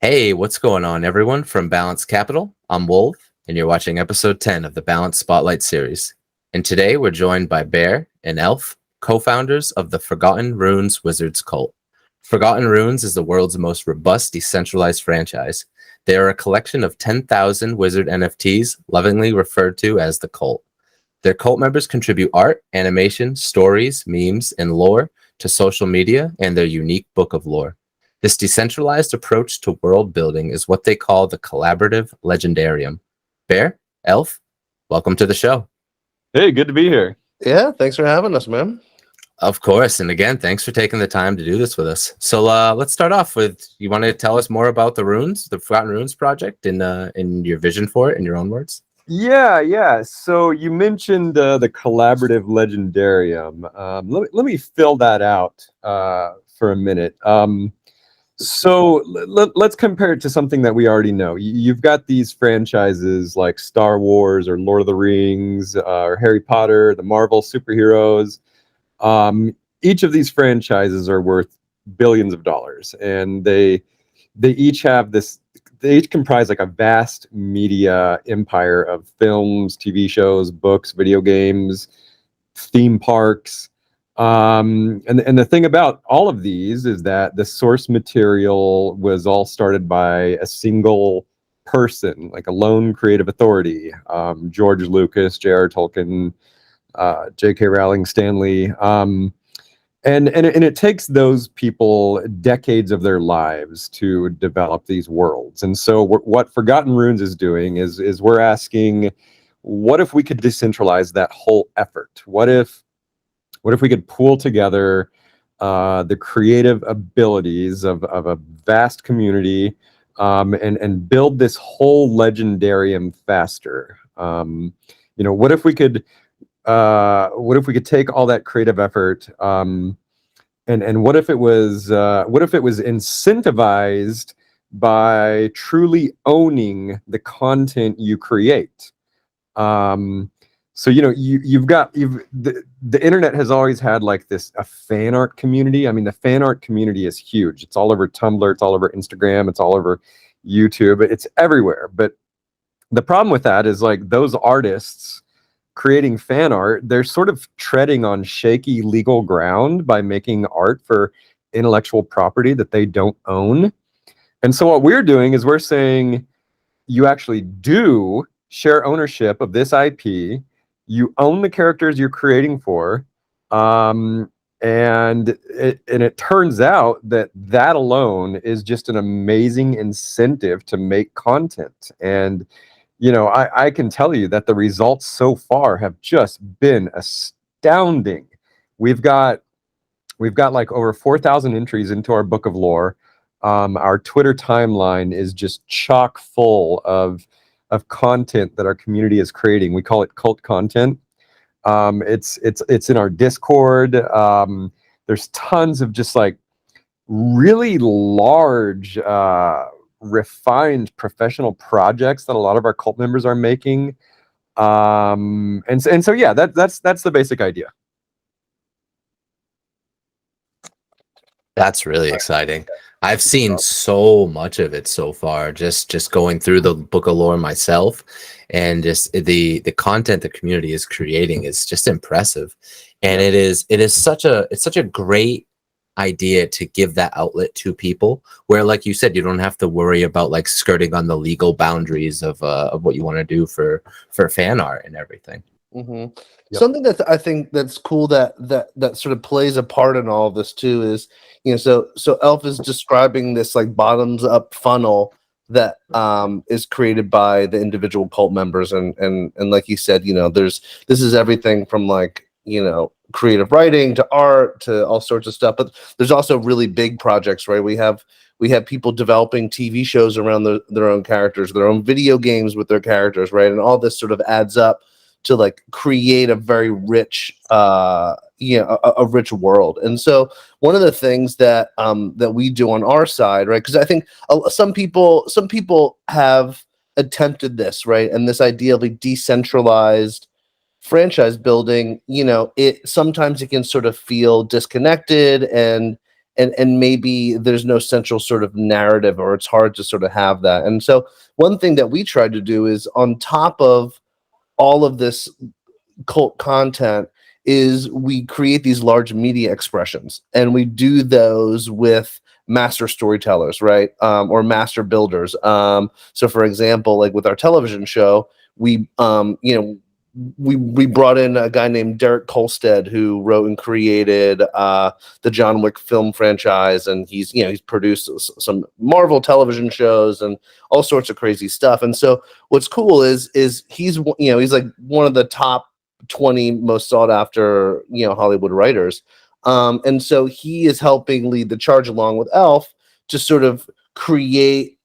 Hey, what's going on, everyone? From Balance Capital, I'm Wolf, and you're watching episode 10 of the Balance Spotlight series. And today we're joined by Bear and Elf, co-founders of the Forgotten Runes Wizards cult. Forgotten Runes is the world's most robust decentralized franchise. They are a collection of 10,000 wizard NFTs, lovingly referred to as the cult. Their cult members contribute art, animation, stories, memes, and lore to social media and their unique book of lore. This decentralized approach to world building is what they call the collaborative legendarium. Bear, Elf, welcome to the show. Hey, good to be here. Yeah, thanks for having us, man. Of course, and again, thanks for taking the time to do this with us. So let's start off with, you want to tell us more about the Runes, the Forgotten Runes project, and your vision for it in your own words? Yeah. So you mentioned the collaborative legendarium. Let me fill that out for a minute. So let's compare it to something that we already know. You've got these franchises like Star Wars or Lord of the Rings or Harry Potter, the Marvel superheroes. Each of these franchises are worth billions of dollars, and they each have this. They each comprise like a vast media empire of films, TV shows, books, video games, theme parks. And the thing about all of these is that the source material was all started by a single person, like a lone creative authority. George Lucas, J.R. Tolkien, J.K. Rowling, Stan Lee. And it takes those people decades of their lives to develop these worlds. And so what Forgotten Runes is doing is we're asking, what if we could decentralize that whole effort? What if we could pool together the creative abilities of a vast community and build this whole legendarium faster? What if we could take all that creative effort and what if it was incentivized by truly owning the content you create? So the internet has always had like a fan art community. I mean, the fan art community is huge. It's all over Tumblr, it's all over Instagram, it's all over YouTube, it's everywhere. But the problem with that is like those artists creating fan art, they're sort of treading on shaky legal ground by making art for intellectual property that they don't own. And so what we're doing is we're saying you actually do share ownership of this IP. You own the characters you're creating for, and it turns out that alone is just an amazing incentive to make content. And I can tell you that the results so far have just been astounding. We've got like over 4,000 entries into our book of lore. Our Twitter timeline is just chock full of content that our community is creating. We call it cult content. It's in our Discord. There's tons of just like really large, refined professional projects that a lot of our cult members are making. And so yeah, that's the basic idea. That's really exciting. I've seen so much of it so far, just going through the book of lore myself, and just the content the community is creating is just impressive. And it's such a great idea to give that outlet to people where, like you said, you don't have to worry about like skirting on the legal boundaries of what you want to do for fan art and everything. Mm-hmm. Yep. Something that I think that's cool that sort of plays a part in all of this too is, so Elf is describing this like bottoms up funnel that is created by the individual cult members, and like you said, this is everything from like creative writing to art to all sorts of stuff. But there's also really big projects, right? We have people developing TV shows around their own characters, their own video games with their characters, right? And all this sort of adds up to like create a very rich, a rich world. And so one of the things that we do on our side, right? Because I think some people have attempted this, right? And this idea of like decentralized franchise building, it sometimes it can sort of feel disconnected and and maybe there's no central sort of narrative, or it's hard to sort of have that. And so one thing that we tried to do is, on top of all of this cult content, is we create these large media expressions, and we do those with master storytellers, right? Or master builders. So for example, like with our television show, we we brought in a guy named Derek Kolstad, who wrote and created the John Wick film franchise, and he's produced some Marvel television shows and all sorts of crazy stuff. And so what's cool is he's like one of the top 20 most sought after Hollywood writers, and so he is helping lead the charge along with Elf to sort of create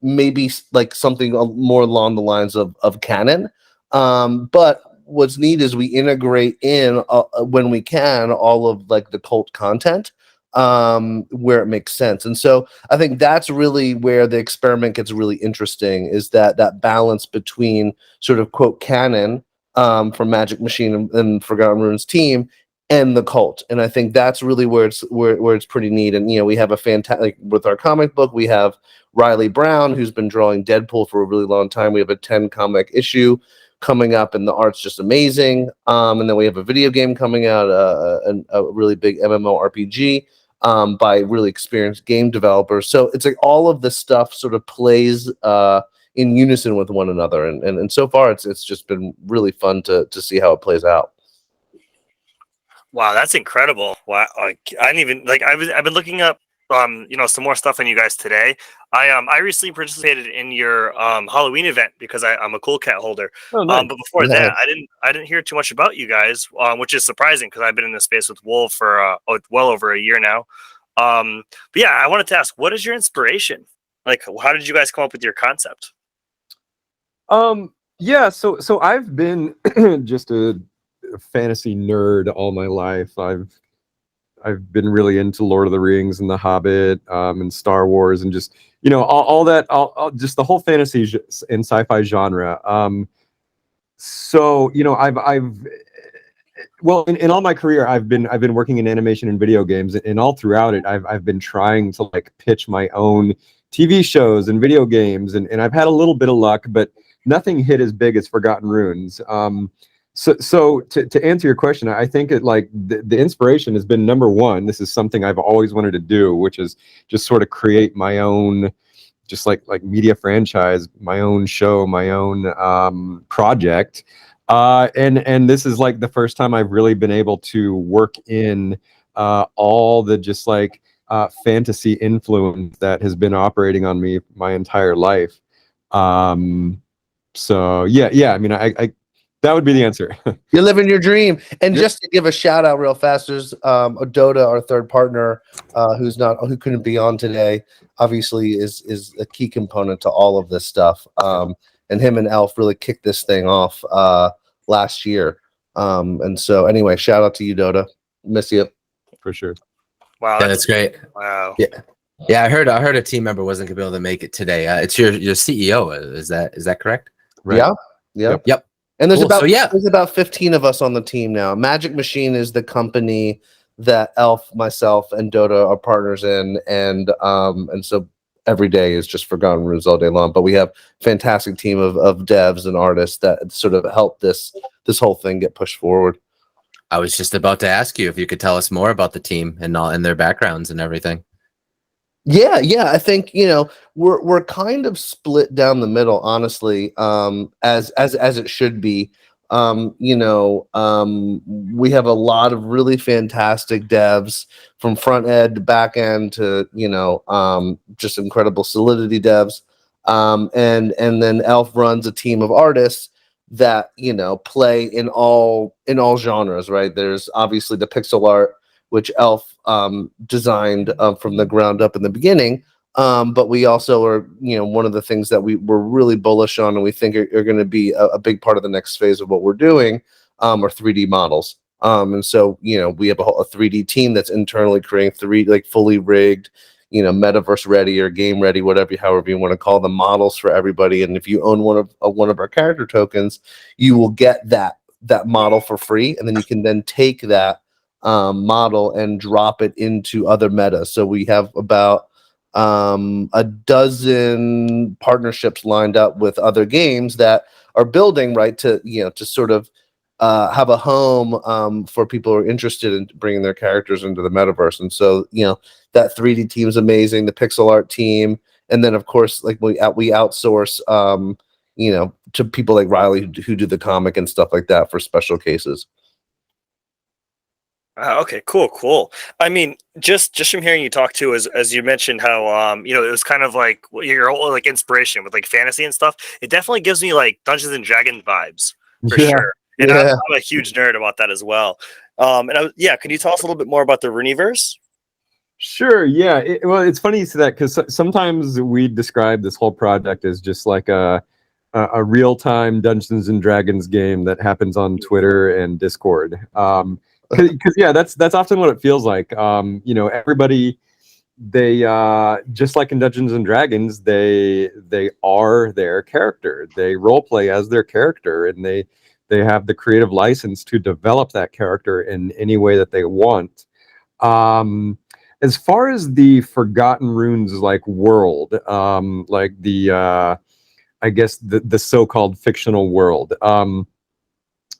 maybe like something more along the lines of canon. But what's neat is we integrate in when we can all of like the cult content where it makes sense. And so I think that's really where the experiment gets really interesting, is that balance between sort of quote canon from Magic Machine and Forgotten Runes team and the cult. And I think that's really where it's pretty neat. And we have a fantastic, with our comic book, we have Riley Brown, who's been drawing Deadpool for a really long time. We have a 10 comic issue coming up, and the art's just amazing. And then we have a video game coming out, a really big MMORPG by really experienced game developers. So it's like all of this stuff sort of plays in unison with one another, and so far it's just been really fun to see how it plays out. Wow, that's incredible! Wow, like I didn't even I've been looking up some more stuff on you guys today. I recently participated in your Halloween event because I'm a cool cat holder. Oh, nice. But before that, I didn't hear too much about you guys, which is surprising because I've been in this space with Wolf for well over a year now. But yeah, I wanted to ask, what is your inspiration? Like, how did you guys come up with your concept? Yeah, so I've been just a fantasy nerd all my life. I've been really into Lord of the Rings and The Hobbit, and Star Wars, and just all that, just the whole fantasy and sci-fi genre. So I've well, in all my career, I've been working in animation and video games, and all throughout it, I've been trying to like pitch my own TV shows and video games, and I've had a little bit of luck, but nothing hit as big as Forgotten Runes. So to answer your question, I think the inspiration has been, number one, this is something I've always wanted to do, which is just sort of create my own, just like media franchise, my own show, my own project. And this is like the first time I've really been able to work in all the just like fantasy influence that has been operating on me my entire life. So yeah, I mean, I that would be the answer. You're living your dream. And Yep. just to give a shout out real fast, there's Dota, our third partner, who couldn't be on today, obviously is a key component to all of this stuff. And him and Elf really kicked this thing off last year. And so anyway, shout out to you, Dota. Miss you. For sure. Wow, Yeah, that's great. Wow. Yeah. I heard a team member wasn't gonna be able to make it today. It's your CEO. Is that correct? Right. Yeah. Yep. And there's Cool. there's about 15 of us on the team now. Magic Machine is the company that Elf, myself, and Dota are partners in, and so every day is just Forgotten Runes all day long. But we have a fantastic team of devs and artists that sort of help this whole thing get pushed forward. I was just about to ask you if you could tell us more about the team and their backgrounds and everything. Yeah. I think we're kind of split down the middle, honestly, as it should be. We have a lot of really fantastic devs from front end to back end to just incredible Solidity devs, and then Elf runs a team of artists that play in all genres. Right? There's obviously the pixel art, which Elf designed from the ground up in the beginning. But we also are, one of the things that we're really bullish on and we think are going to be a big part of the next phase of what we're doing are 3D models. And so, we have a 3D team that's internally creating fully rigged, metaverse ready or game ready, however you want to call them, models for everybody. And if you own one of our character tokens, you will get that model for free. And then you can then take that model and drop it into other meta. So we have about a dozen partnerships lined up with other games that are building, right, to to sort of have a home for people who are interested in bringing their characters into the metaverse. And so that 3D team is amazing, the pixel art team, and then of course like we outsource to people like Riley who do the comic and stuff like that for special cases. Okay, cool. I mean, just from hearing you talk too, as you mentioned how it was kind of like your whole like inspiration with like fantasy and stuff. It definitely gives me like Dungeons and Dragons vibes for sure. And I'm a huge nerd about that as well. Can you tell us a little bit more about the Rooniverse? Sure. Yeah. Well, it's funny you say that because sometimes we describe this whole project as just like a real-time Dungeons and Dragons game that happens on Twitter and Discord. Because yeah, that's often what it feels like. Everybody, they just like in Dungeons and Dragons, they are their character. They role play as their character, and they have the creative license to develop that character in any way that they want. As far as the Forgotten Runes like world, like the I guess the so-called fictional world of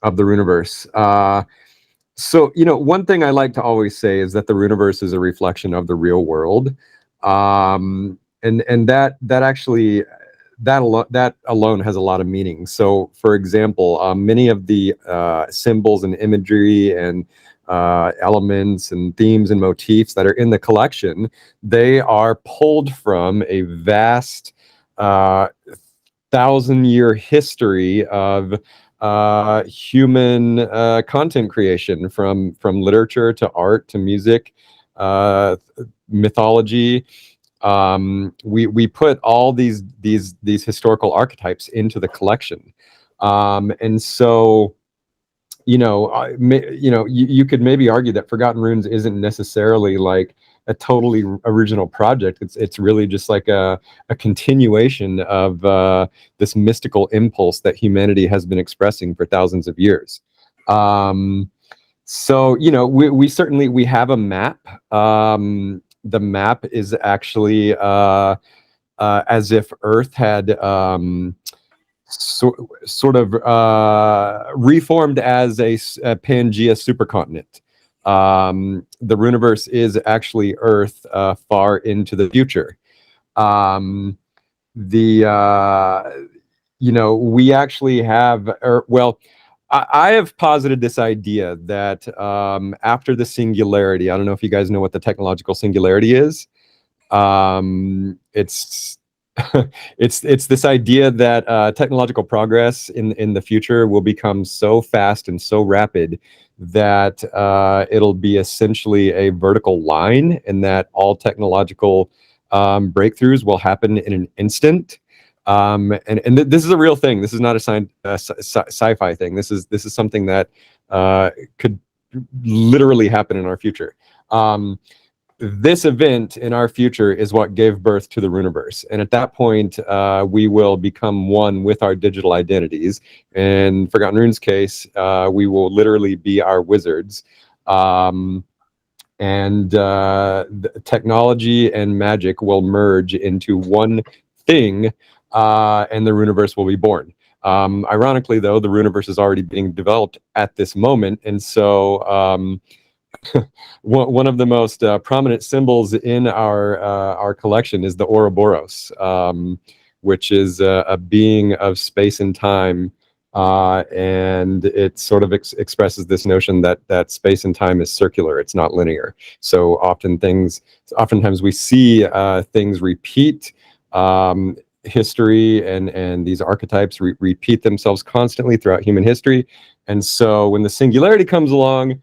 the Rooniverse. So, one thing I like to always say is that the Rooniverse is a reflection of the real world. And that actually, that alone has a lot of meaning. So, for example, many of the symbols and imagery and elements and themes and motifs that are in the collection, they are pulled from a vast 1,000-year history of human content creation, from literature to art to music, mythology. We put all these historical archetypes into the collection, and so you could maybe argue that Forgotten Runes isn't necessarily like a totally original project. It's really just like a continuation of this mystical impulse that humanity has been expressing for thousands of years. So we certainly have a map. The map is actually as if Earth had sort of reformed as a Pangea supercontinent. The Rooniverse is actually Earth far into the future. We actually have, I have posited this idea that after the singularity, I don't know if you guys know what the technological singularity is. It's it's this idea that technological progress in the future will become so fast and so rapid that it'll be essentially a vertical line, and that all technological breakthroughs will happen in an instant. This is a real thing. This is not a sci-fi thing. This is something that could literally happen in our future. This event in our future is what gave birth to the Rooniverse. And at that point, we will become one with our digital identities. In Forgotten Runes' case, we will literally be our wizards. Technology and magic will merge into one thing, and the Rooniverse will be born. Ironically, though, the Rooniverse is already being developed at this moment. And so one of the most prominent symbols in our collection is the Ouroboros, which is a being of space and time, and it sort of expresses this notion that space and time is circular; it's not linear. So oftentimes we see things repeat. History and these archetypes repeat themselves constantly throughout human history, and so when the singularity comes along,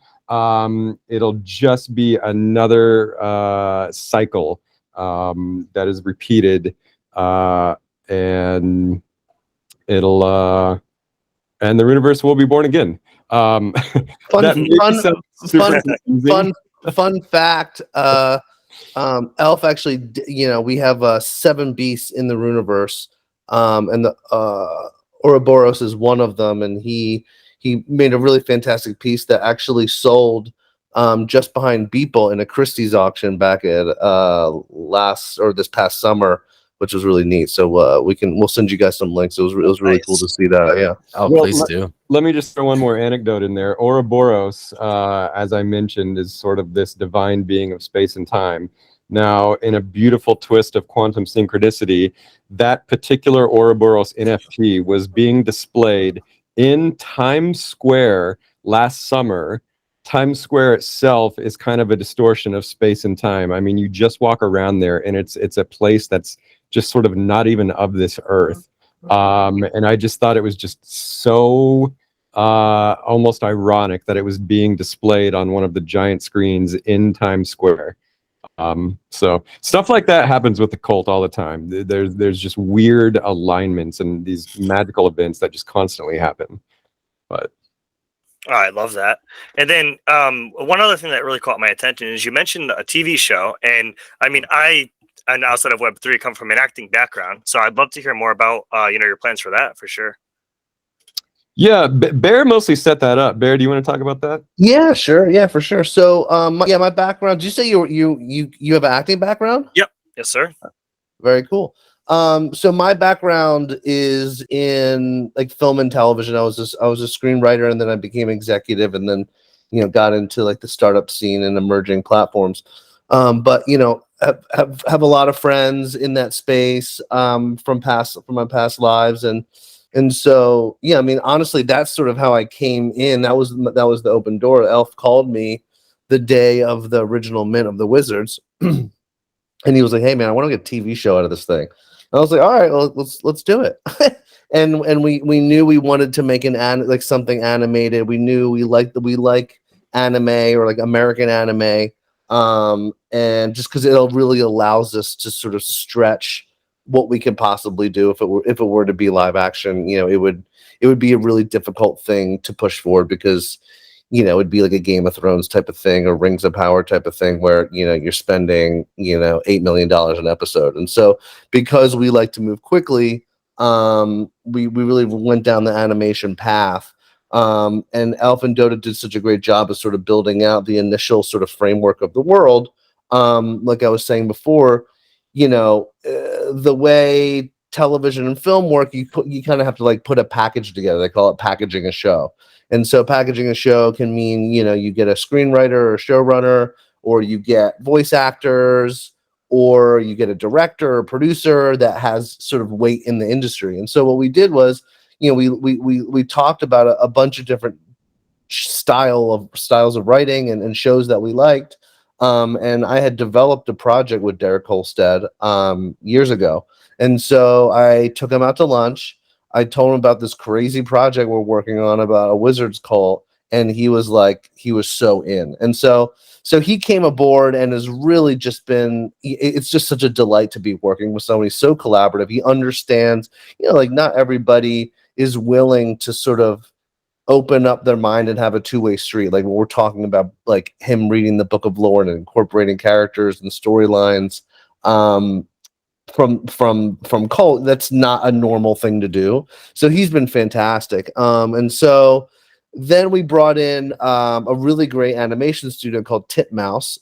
it'll just be another cycle that is repeated, and it'll and the Rooniverse will be born again. Fun fact. Elf actually, we have 7 beasts in the Rooniverse, and the Ouroboros is one of them, and he made a really fantastic piece that actually sold just behind Beeple in a Christie's auction back at this past summer, which was really neat. So we'll send you guys some links. It was really Nice. cool to see that. Yeah. Oh, Well, please do. Let me just throw one more anecdote in there. Ouroboros, as I mentioned, is sort of this divine being of space and time. Now, in a beautiful twist of quantum synchronicity, that particular Ouroboros NFT was being displayed in Times Square last summer. Times Square itself is kind of a distortion of space and time. I mean, you just walk around there, and it's a place that's just sort of not even of this earth. And I just thought it was just so almost ironic that it was being displayed on one of the giant screens in Times Square. So stuff like that happens with the cult all the time. There's just weird alignments and these magical events that just constantly happen. But Oh, I love that. And then one other thing that really caught my attention is you mentioned a TV show, and I mean, and outside of Web3, come from an acting background, so I'd love to hear more about your plans for that for sure. yeah, Bear mostly set that up. Bear, do you want to talk about that? Yeah, sure. Yeah, for sure. So, my background. Did you say you have an acting background? Yep. Yes, sir. Very cool. So my background is in like film and television. I was a screenwriter, and then I became executive, and then got into like the startup scene and emerging platforms. But have a lot of friends in that space from my past lives, and so yeah, I mean, honestly, that's sort of how I came in. That was the open door. Elf called me the day of the original mint of the Wizards, and he was like, "Hey man, I want to get a TV show out of this thing." And I was like, "All right, well, let's do it." and we knew we wanted to make like something animated. We knew we like anime or like American anime, and just because it really allows us to sort of stretch what we could possibly do if it were to be live action. It would be a really difficult thing to push forward because it'd be like a Game of Thrones type of thing or Rings of Power type of thing where you're spending $8 million an episode. And so because we like to move quickly, we really went down the animation path. And Elf and Dota did such a great job of sort of building out the initial sort of framework of the world. Like I was saying before, the way television and film work, you kind of have to like put a package together. They call it packaging a show. And so packaging a show can mean, you get a screenwriter or a showrunner, or you get voice actors, or you get a director or producer that has sort of weight in the industry. And so what we did was, we talked about a bunch of different styles of writing and shows that we liked. And I had developed a project with Derek Holstead years ago. And so I took him out to lunch. I told him about this crazy project we're working on about a wizard's cult. And he was so in. And so he came aboard and has really just been, it's just such a delight to be working with somebody so collaborative. He understands, like not everybody is willing to sort of open up their mind and have a two-way street. Like when we're talking about like him reading the Book of Lore and incorporating characters and storylines from cult, that's not a normal thing to do. So he's been fantastic. And so then we brought in a really great animation studio called Titmouse.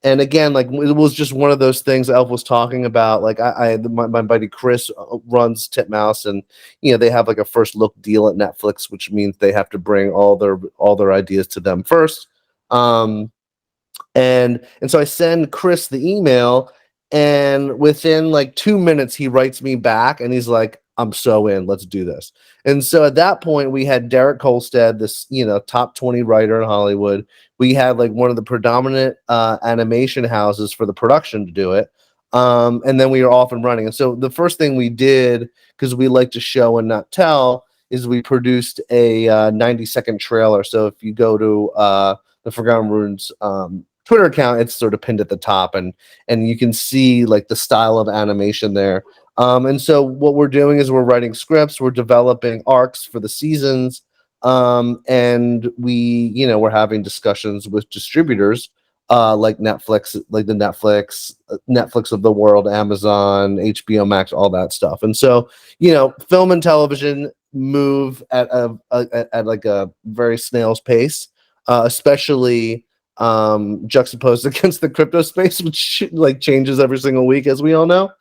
And again, like it was just one of those things Elf was talking about. Like my buddy Chris runs Titmouse, and they have like a first look deal at Netflix, which means they have to bring all their ideas to them first. And so I send Chris the email, and within like 2 minutes he writes me back, and he's like, "I'm so in. Let's do this." And so at that point, we had Derek Kolstad, this top 20 writer in Hollywood. We had like one of the predominant animation houses for the production to do it, and then we were off and running. And so the first thing we did, because we like to show and not tell, is we produced a 90-second trailer. So if you go to the Forgotten Runes Twitter account, it's sort of pinned at the top, and you can see like the style of animation there. And so what we're doing is we're writing scripts, we're developing arcs for the seasons, and we're having discussions with distributors like Netflix, like the Netflix of the world, Amazon, HBO Max, all that stuff. And so film and television move at like a very snail's pace. especially juxtaposed against the crypto space, which like changes every single week, as we all know.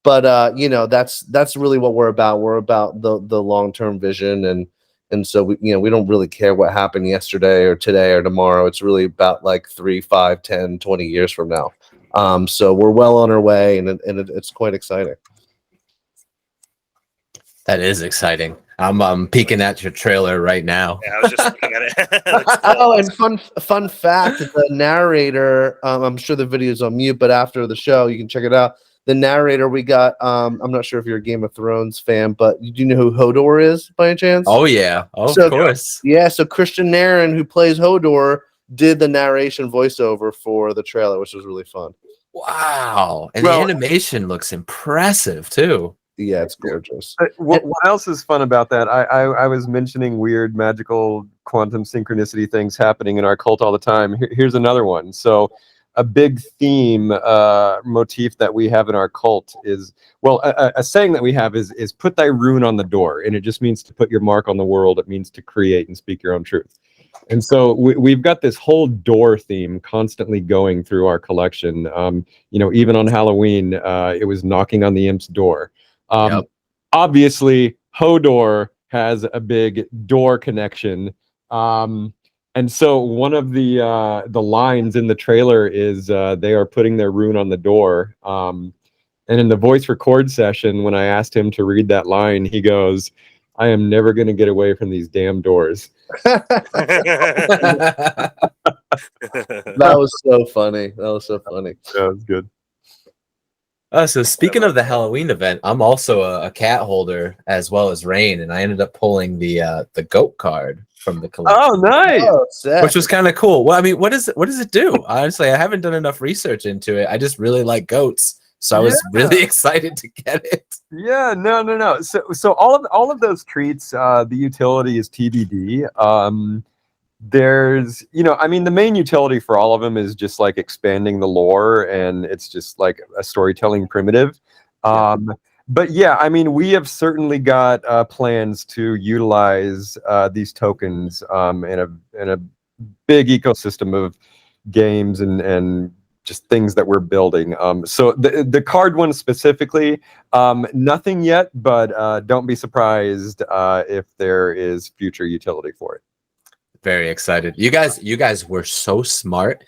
But you know, that's really what we're about. We're about the long-term vision, and so we don't really care what happened yesterday or today or tomorrow. It's really about like 3, 5, 10, 20 years from now. So we're well on our way, and it's quite exciting. That is exciting. I'm peeking at your trailer right now. Yeah, I was just looking at it. Looks cool. Oh, and fun fact: the narrator. I'm sure the video's on mute, but after the show, you can check it out. The narrator we got. I'm not sure if you're a Game of Thrones fan, but do you know who Hodor is by any chance? Oh yeah, of course. Yeah, so Christian Nairn, who plays Hodor, did the narration voiceover for the trailer, which was really fun. Wow, and the animation looks impressive too. Yeah, it's gorgeous. What else is fun about that? I was mentioning weird magical quantum synchronicity things happening in our cult all the time. Here's another one. So a big theme motif that we have in our cult is, well, a saying that we have is put thy rune on the door, and it just means to put your mark on the world. It means to create and speak your own truth. And so we've got this whole door theme constantly going through our collection. Even on Halloween, it was knocking on the imp's door. Obviously, Hodor has a big door connection. And so one of the lines in the trailer is they are putting their rune on the door. And in the voice record session, when I asked him to read that line, he goes, "I am never going to get away from these damn doors." That was so funny. That was good. So speaking of the Halloween event, I'm also a cat holder as well as Rain, and I ended up pulling the goat card from the collection. Oh, nice! Which was kind of cool. Well, I mean, what does it do? Honestly, I haven't done enough research into it. I just really like goats, so I was really excited to get it. Yeah, no. So all of those treats, the utility is TBD. There's, the main utility for all of them is just like expanding the lore, and it's just like a storytelling primitive. But yeah, I mean, we have certainly got plans to utilize these tokens in a big ecosystem of games and just things that we're building. So the card one specifically, nothing yet, but don't be surprised if there is future utility for it. Very excited. You guys were so smart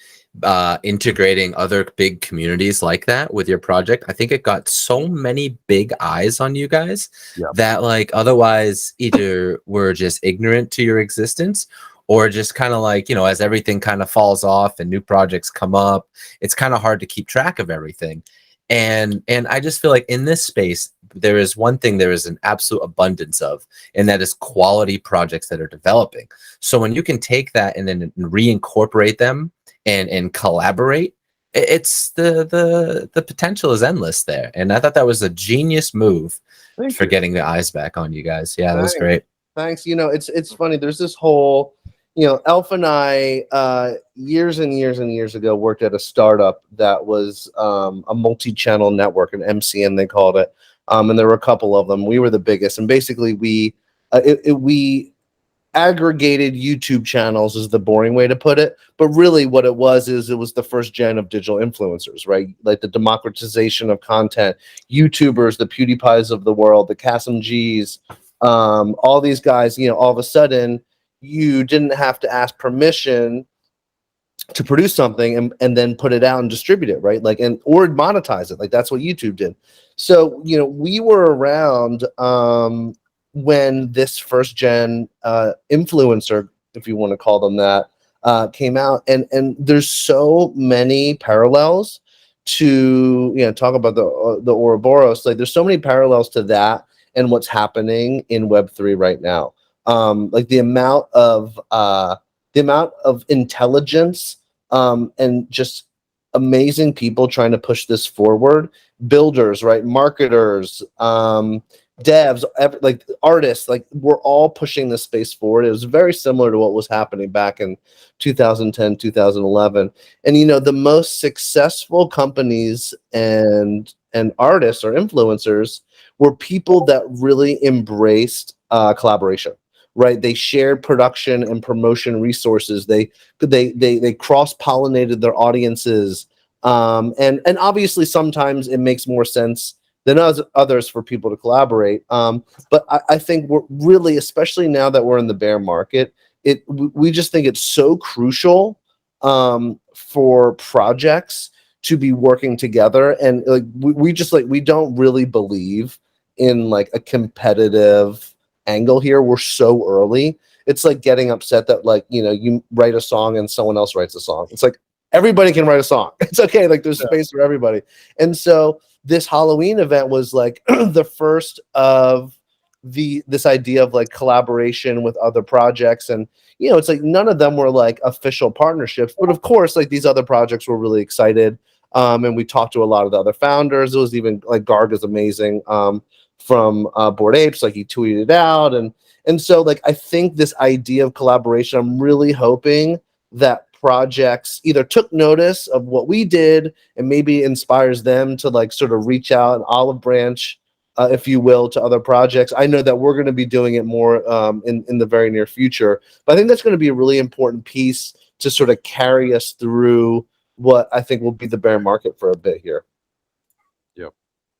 integrating other big communities like that with your project. I think it got so many big eyes on you guys that like otherwise either were just ignorant to your existence, or just kind of like, as everything kind of falls off and new projects come up, it's kind of hard to keep track of everything. And I just feel like in this space, there is one thing there is an absolute abundance of, and that is quality projects that are developing. So when you can take that and then reincorporate them and collaborate, it's the potential is endless there. And I thought that was a genius move for getting the eyes back on you guys. Yeah, that was great. Thanks. It's funny. There's this whole, Elf and I, years and years and years ago, worked at a startup that was a multi-channel network, an MCN they called it. And there were a couple of them. We were the biggest, and basically we aggregated YouTube channels is the boring way to put it. But really, what it was the first gen of digital influencers, right? Like the democratization of content, YouTubers, the PewDiePies of the world, the Kasim G's, all these guys. All of a sudden, you didn't have to ask permission to produce something and then put it out and distribute it, right? Like, or monetize it. Like that's what YouTube did. So, we were around when this first gen influencer, if you want to call them that, came out, and there's so many parallels to, talk about the Ouroboros. Like there's so many parallels to that and what's happening in Web3 right now. Like the amount of intelligence and just amazing people trying to push this forward, builders, right, marketers, devs, like artists, like we're all pushing this space forward. It was very similar to what was happening back in 2010, 2011. And the most successful companies and artists or influencers were people that really embraced collaboration. right? They shared production and promotion resources. They cross-pollinated their audiences. And obviously sometimes it makes more sense than others for people to collaborate. But I think we're really, especially now that we're in the bear market, we just think it's so crucial for projects to be working together. And like we don't really believe in like a competitive angle here. We're so early. It's like getting upset that like, you know, you write a song and someone else writes a song. It's like everybody can write a song. It's okay. Like there's space for everybody. And so this Halloween event was like the first of this idea of like collaboration with other projects. And, you know, it's like none of them were like official partnerships, but of course, like these other projects were really excited. And we talked to a lot of the other founders. It was even like Garga's amazing from Bored Apes, like he tweeted out. And so like, I think this idea of collaboration, I'm really hoping that projects either took notice of what we did and maybe inspires them to like sort of reach out and olive branch, if you will, to other projects. I know that we're going to be doing it more in the very near future, but I think that's going to be a really important piece to sort of carry us through what I think will be the bear market for a bit here. Yep.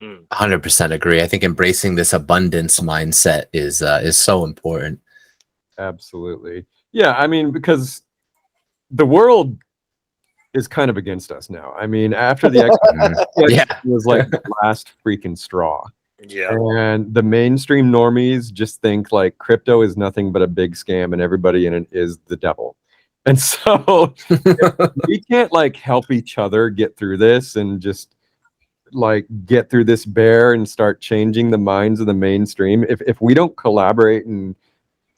100% agree. I think embracing this abundance mindset is so important. Absolutely. Yeah, I mean, because the world is kind of against us now. I mean, after the Yeah. was like the last freaking straw. Yeah. And the mainstream normies just think like crypto is nothing but a big scam and everybody in it is the devil. And so we can't like help each other get through this and just like get through this bear and start changing the minds of the mainstream. If we don't collaborate and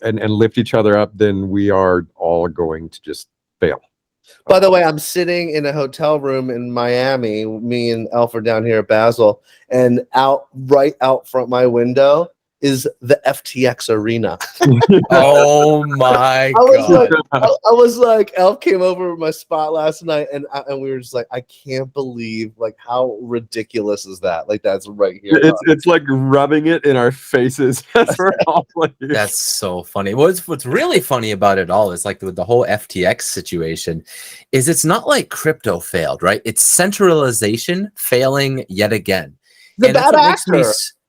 lift each other up, then we are all going to just fail. By the way, I'm sitting in a hotel room in Miami. Me and Elf are down here at Basel, and right out front my window is the FTX arena. Oh my God. I was like, Elf came over to my spot last night, and we were just like, I can't believe like how ridiculous is that? Like that's right here. It's like rubbing it in our faces. That's That's so funny. What's really funny about it all is like with the whole FTX situation is it's not like crypto failed, right? It's centralization failing yet again. The bad actor.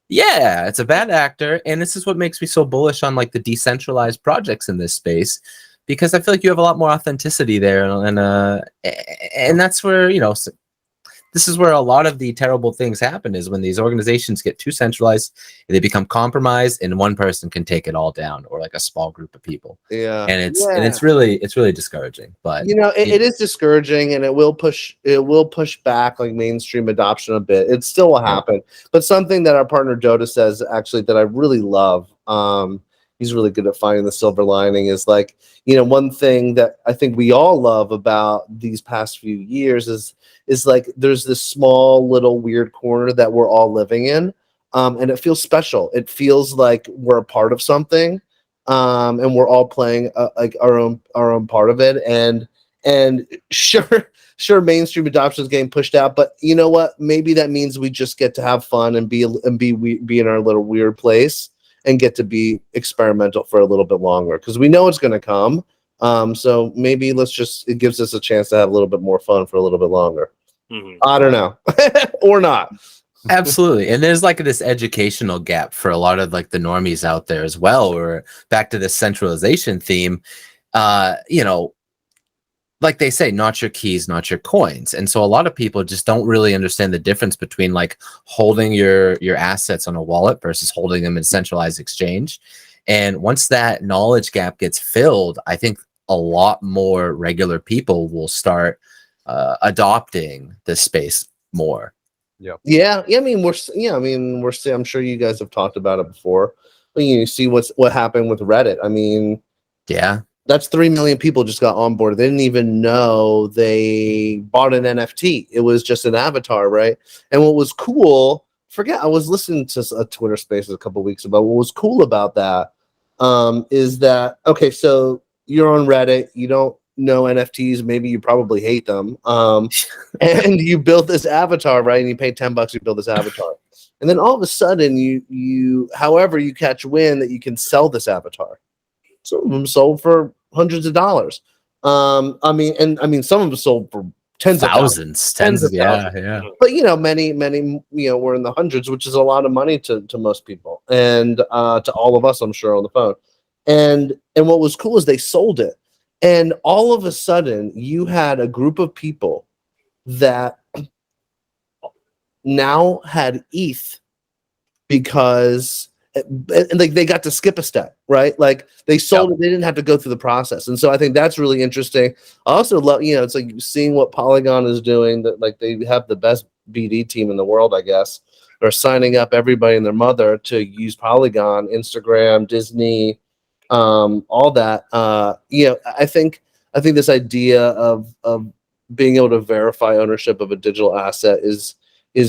Yeah, it's a bad actor, and this is what makes me so bullish on like the decentralized projects in this space, because I feel like you have a lot more authenticity there, and that's where, you know, this is where a lot of the terrible things happen, is when these organizations get too centralized, they become compromised, and one person can take it all down, or like a small group of people. Yeah, and it's really discouraging. But you know, it is discouraging, and it will push back like mainstream adoption a bit. It still will happen, but something that our partner Dota says actually that I really love. He's really good at finding the silver lining. Is like, you know, one thing that I think we all love about these past few years is like there's this small little weird corner that we're all living in, and it feels special. It feels like we're a part of something, and we're all playing like our own part of it. And sure, mainstream adoption is getting pushed out, but you know what? Maybe that means we just get to have fun and be in our little weird place and get to be experimental for a little bit longer, because we know it's going to come. So maybe it gives us a chance to have a little bit more fun for a little bit longer. Mm-hmm. I don't know. Or not. Absolutely. And there's like this educational gap for a lot of like the normies out there as well, or back to this centralization theme, you know, like they say, not your keys, not your coins. And so a lot of people just don't really understand the difference between like holding your assets on a wallet versus holding them in centralized exchange. And once that knowledge gap gets filled, I think a lot more regular people will start adopting this space more. Yeah. I mean, I'm sure you guys have talked about it before. But you see what happened with Reddit. I mean, yeah, that's 3 million people just got on board. They didn't even know they bought an NFT. It was just an avatar, right? And what was cool, I was listening to a Twitter Spaces a couple weeks ago. What was cool about that is that, okay, so you're on Reddit, you don't know NFTs, maybe you probably hate them, and you build this avatar, right? And you pay $10, you build this avatar, and then all of a sudden you however you catch wind that you can sell this avatar, Some of them sold for hundreds of dollars. I mean, some of them sold for tens of Thousands, tens of, yeah. But many were in the hundreds, which is a lot of money to most people, and to all of us, I'm sure, on the phone. And what was cool is they sold it, and all of a sudden you had a group of people that now had ETH because like they got to skip a step, right? Like they sold it, they didn't have to go through the process. And so I think that's really interesting. I also love, it's like seeing what Polygon is doing, that like they have the best BD team in the world, I guess. They're signing up everybody and their mother to use Polygon, Instagram, Disney, all that. I think this idea of being able to verify ownership of a digital asset is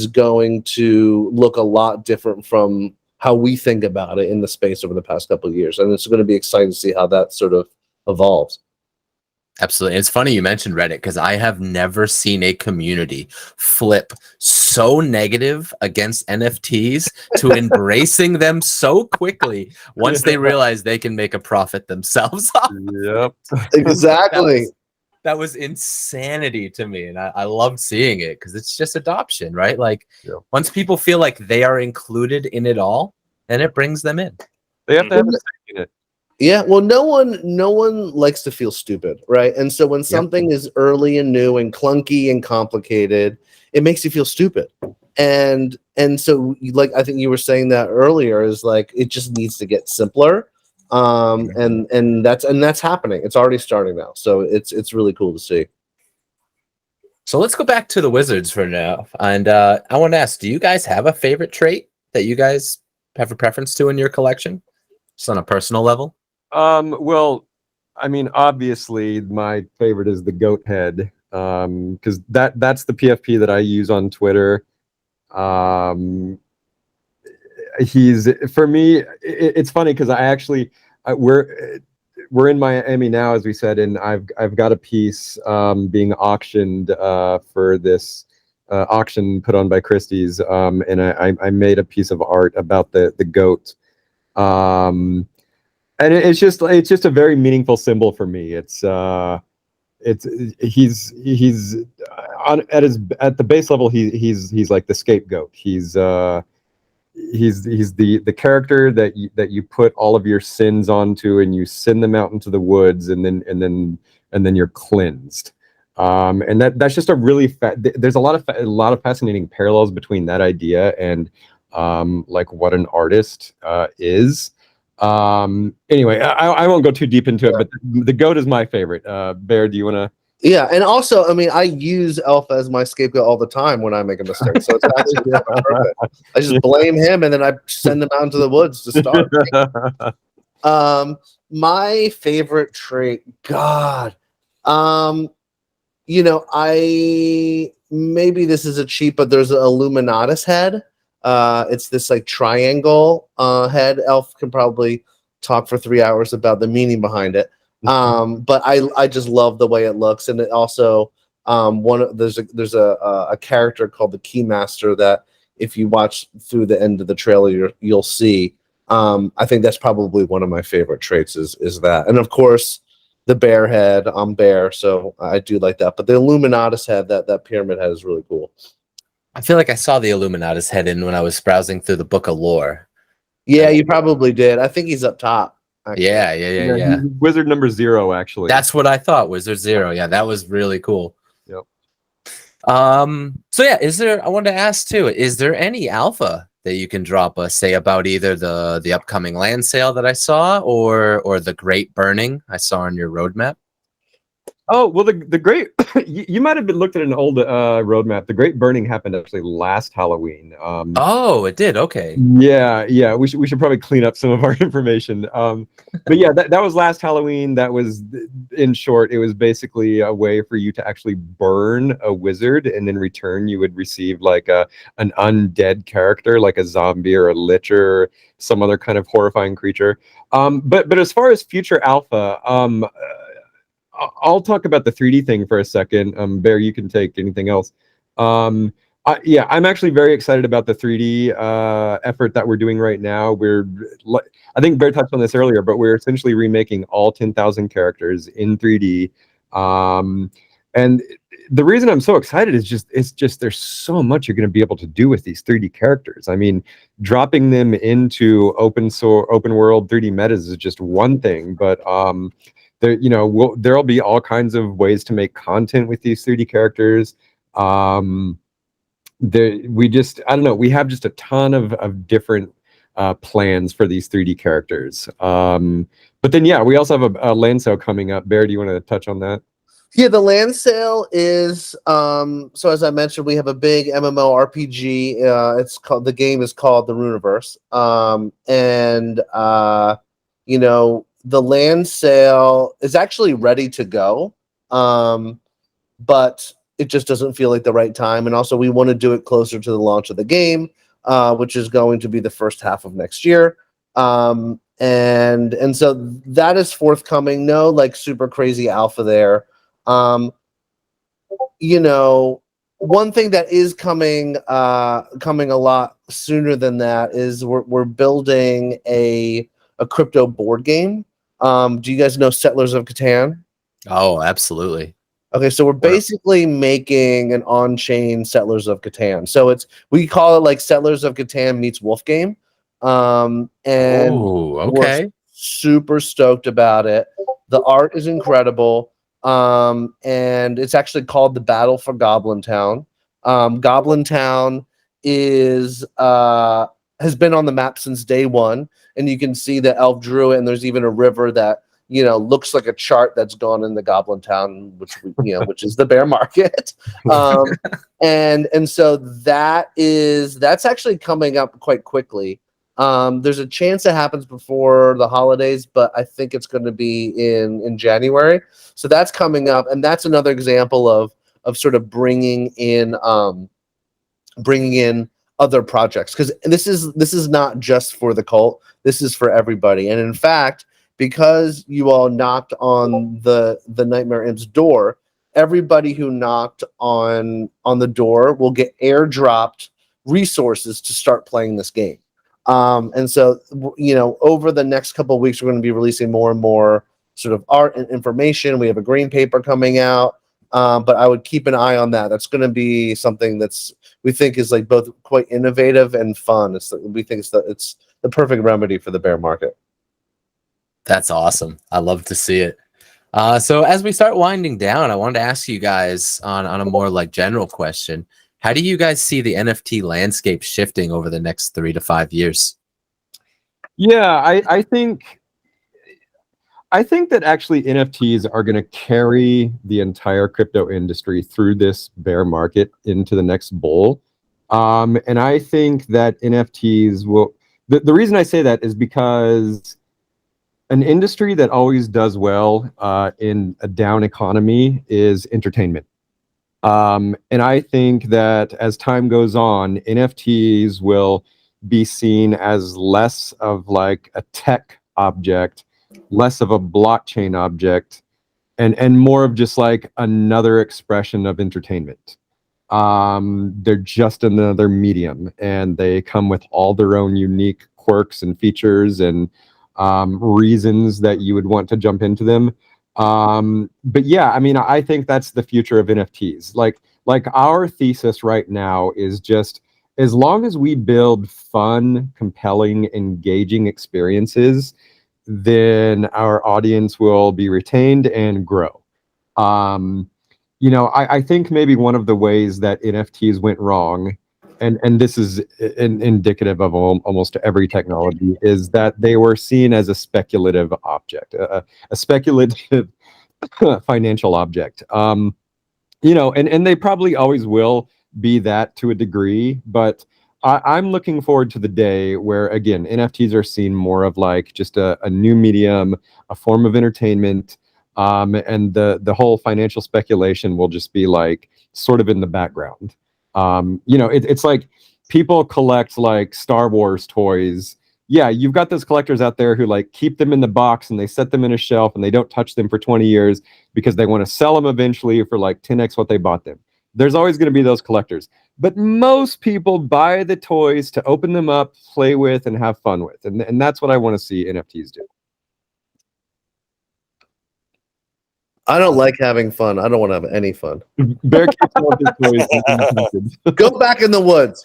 going to look a lot different from how we think about it in the space over the past couple of years. And it's going to be exciting to see how that sort of evolves. Absolutely. It's funny you mentioned Reddit, because I have never seen a community flip so negative against NFTs to embracing them so quickly once they realize they can make a profit themselves. Yep. Exactly. That was insanity to me. And I loved seeing it, because it's just adoption, right? Like once people feel like they are included in it all, then it brings them in. They have to have a stake in it. Yeah, well, no one likes to feel stupid, right? And so when something is early and new and clunky and complicated, it makes you feel stupid. And so, like, I think you were saying that earlier, is like it just needs to get simpler. And that's happening. It's already starting now. So it's really cool to see. So let's go back to the Wizards for now. And I want to ask, do you guys have a favorite trait that you guys have a preference to in your collection, just on a personal level? Well, I mean, obviously my favorite is the goat head, because that's the PFP that I use on Twitter. He's, for me, it's funny because we're in Miami now, as we said, and I've got a piece being auctioned for this auction put on by Christie's, and I made a piece of art about the goat. And it's just a very meaningful symbol for me. He's on at the base level. He's like the scapegoat. He's the character that you put all of your sins onto, and you send them out into the woods, and then you're cleansed. And that's just a really there's a lot of fascinating parallels between that idea and like what an artist is. Anyway, I won't go too deep into it, but the goat is my favorite. Bear, do you want to? Yeah, and also, I mean, I use Elf as my scapegoat all the time when I make a mistake. So it's actually perfect. I just blame him, and then I send him out into the woods to start. My favorite trait, God, I maybe this is a cheat, but there's an Illuminatus head. It's this like triangle head. Elf can probably talk for 3 hours about the meaning behind it. But I just love the way it looks, and it also there's a character called the Keymaster that if you watch through the end of the trailer you'll see. I think that's probably one of my favorite traits is that, and of course the bear head. I'm bear, so I do like that. But the Illuminatus head, that pyramid head, is really cool. I feel like I saw the Illuminatus head in when I was browsing through the book of lore. Yeah, you probably did. I think he's up top. Actually. Yeah. Wizard number 0, actually. That's what I thought. Wizard 0. Yeah, that was really cool. Yep. So yeah, I wanted to ask too, is there any alpha that you can drop us, say, about either the upcoming land sale that I saw or the Great Burning I saw on your roadmap? Oh, well, the Great, you might have looked at an old roadmap. The Great Burning happened actually last Halloween. Oh, it did. Okay. Yeah. We should probably clean up some of our information. But yeah, that was last Halloween. That was, in short, it was basically a way for you to actually burn a wizard, and in return you would receive like an undead character, like a zombie or a lich or some other kind of horrifying creature. But as far as future alpha, I'll talk about the 3D thing for a second. Bear, you can take anything else. Yeah, I'm actually very excited about the 3D effort that we're doing right now. I think Bear touched on this earlier, but we're essentially remaking all 10,000 characters in 3D. And the reason I'm so excited is it's just there's so much you're going to be able to do with these 3D characters. I mean, dropping them into open world 3D metas is just one thing, but there'll be all kinds of ways to make content with these 3D characters. I don't know, we have just a ton of different plans for these 3D characters. But then, yeah, we also have a land sale coming up. Bear, do you want to touch on that? Yeah, the land sale is so as I mentioned, we have a big MMORPG. The game is called the Runeverse. The land sale is actually ready to go. But it just doesn't feel like the right time. And also we want to do it closer to the launch of the game, which is going to be the first half of next year. And so that is forthcoming. No like super crazy alpha there. One thing that is coming a lot sooner than that is we're building a crypto board game. Do you guys know Settlers of Catan? Oh, absolutely. Okay, so we're basically making an on-chain Settlers of Catan. So we call it like Settlers of Catan meets Wolf Game. And we're super stoked about it. The art is incredible. And it's actually called the Battle for Goblin Town. Goblin Town has been on the map since day one, and you can see that Elf drew it, and there's even a river that looks like a chart that's gone in the Goblin Town, which is the bear market. And so that's actually coming up quite quickly. There's a chance it happens before the holidays, but I think it's going to be in January. So that's coming up, and that's another example of sort of bringing in other projects, because this is not just for the cult. This is for everybody. And in fact, because you all knocked on the Nightmare Imp's door, everybody who knocked on the door will get airdropped resources to start playing this game. And so, over the next couple of weeks, we're going to be releasing more and more sort of art and information. We have a green paper coming out, but I would keep an eye on that. That's going to be something we think is like both quite innovative and fun. We think it's the perfect remedy for the bear market. That's awesome. I love to see it. So as we start winding down, I wanted to ask you guys on a more like general question. How do you guys see the NFT landscape shifting over the next 3 to 5 years? Yeah, I think that actually NFTs are going to carry the entire crypto industry through this bear market into the next bull. And I think that NFTs will... The reason I say that is because an industry that always does well in a down economy is entertainment. And I think that as time goes on, NFTs will be seen as less of like a tech object, less of a blockchain object, and more of just like another expression of entertainment. They're just another medium, and they come with all their own unique quirks and features and reasons that you would want to jump into them. But yeah, I mean, I think that's the future of NFTs. Like our thesis right now is just, as long as we build fun, compelling, engaging experiences, then our audience will be retained and grow. I think maybe one of the ways that NFTs went wrong, and this is indicative of almost every technology, is that they were seen as a speculative object, a speculative financial object. And they probably always will be that to a degree, but I'm looking forward to the day where, again, NFTs are seen more of like just a new medium, a form of entertainment, and the whole financial speculation will just be like sort of in the background. It's like people collect like Star Wars toys. Yeah, you've got those collectors out there who like keep them in the box and they set them in a shelf and they don't touch them for 20 years because they want to sell them eventually for like 10x what they bought them. There's always going to be those collectors. But most people buy the toys to open them up, play with, and have fun with. And that's what I want to see NFTs do. I don't like having fun. I don't want to have any fun. Bear keeps all of his toys. Go back in the woods.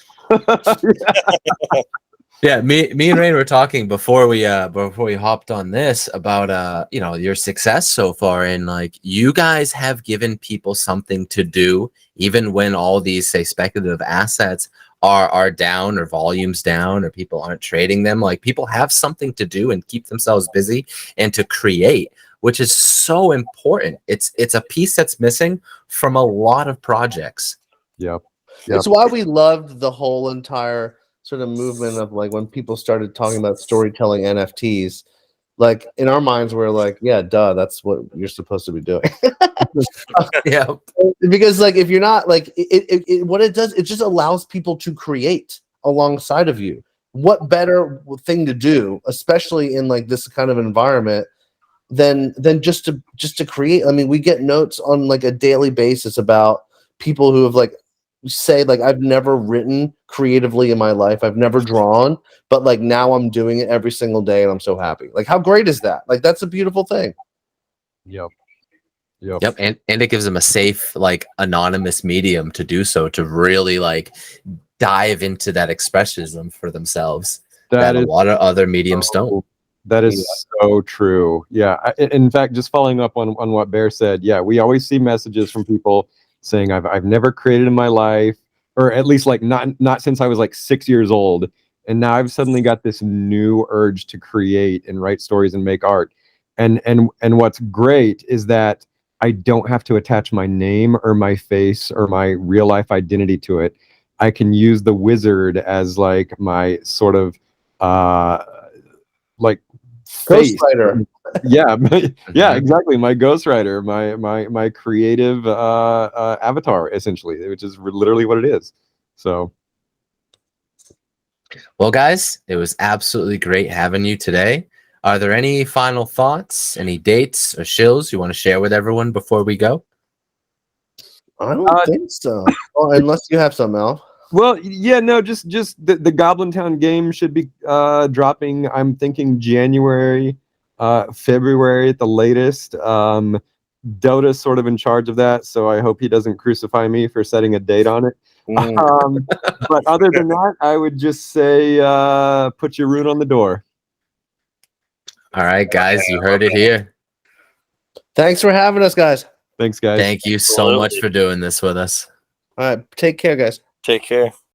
Yeah, me and Rain were talking before we hopped on this about your success so far, and like you guys have given people something to do even when all these, say, speculative assets are down or volumes down or people aren't trading them. Like people have something to do and keep themselves busy and to create, which is so important. It's a piece that's missing from a lot of projects. Yep. It's why we loved the whole entire sort of movement of like when people started talking about storytelling NFTs. Like in our minds, we're like, yeah, duh, that's what you're supposed to be doing. Yeah, because like if you're not like what it does, it just allows people to create alongside of you. What better thing to do, especially in like this kind of environment, than just to create? I mean, we get notes on like a daily basis about people who have like say like I've never written creatively in my life, I've never drawn, but like now I'm doing it every single day and I'm so happy. Like how great is that? Like that's a beautiful thing. Yep. and it gives them a safe, like, anonymous medium to do so, to really like dive into that expressionism for themselves that a lot of other mediums don't. That is so true. Yeah. In fact, just following up on what Bear said, yeah, we always see messages from people saying I've never created in my life, or at least like not since I was like 6 years old, and now I've suddenly got this new urge to create and write stories and make art. And what's great is that I don't have to attach my name or my face or my real life identity to it. I can use the wizard as like my sort of like face. Ghostwriter. Yeah, yeah, exactly. My ghostwriter, my creative avatar, essentially, which is literally what it is. So, Well, guys, it was absolutely great having you today. Are there any final thoughts, any dates or shills you want to share with everyone before we go? I don't think so. Well, unless you have some, Al. well, yeah, no, just the Goblin Town game should be dropping. I'm thinking January, February at the latest. Dota's sort of in charge of that, so I hope he doesn't crucify me for setting a date on it. But other than that, I would just say put your rune on the door. All right, guys, you heard it here. Thanks for having us, guys. Thanks, guys. Thank you so much for doing this with us. All right, take care, guys. Take care.